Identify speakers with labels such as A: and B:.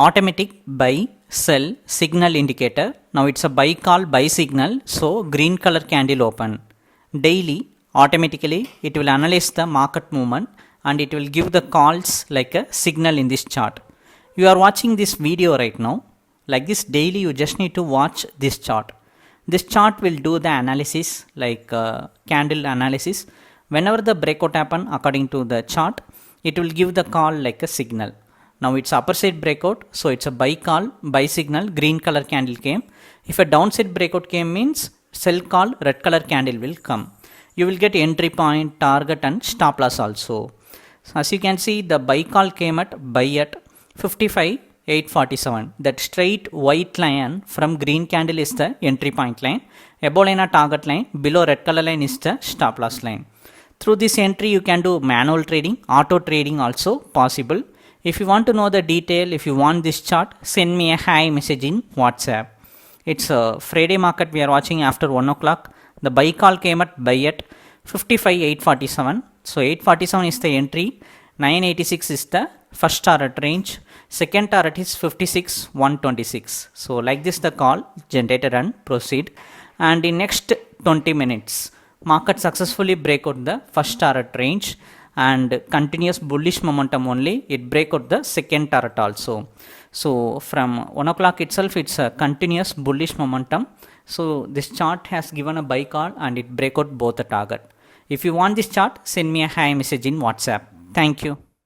A: automatic buy sell signal indicator. Now it's a buy call buy signal, so green color candle open. Daily automatically it will analyze the market movement and it will give the calls like a signal in this chart. You are watching this video right now. Like this, daily you just need to watch this chart. This chart will do the analysis like candle analysis. Whenever the breakout happen according to the chart, it will give the call like a signal. Now it's upper side breakout, so it's a buy call buy signal, green color candle came. If a downside breakout came, means sell call, red color candle will come. You will get entry point, target and stop loss also. So as you can see, the buy call came at buy at 55,847. That straight white line from green candle is the entry point line, above line a target line, below red color line is the stop loss line. Through this entry you can do manual trading, auto trading also possible. If you want to know the detail, if you want this chart, send me a hi message in WhatsApp. It's a Friday market we are watching after 1 o'clock. The buy call came at buy at 55,847. So 847 is the entry, 986 is the first target range, second target is 56,126. So like this the call generated and proceed. And in next 20 minutes, market successfully break out the first target range and continuous bullish momentum only, it break out the second target also. So from 1 o'clock itself it's a continuous bullish momentum. So this chart has given a buy call and it break out both the target. If you want this chart, send me a hi message in WhatsApp. Thank you.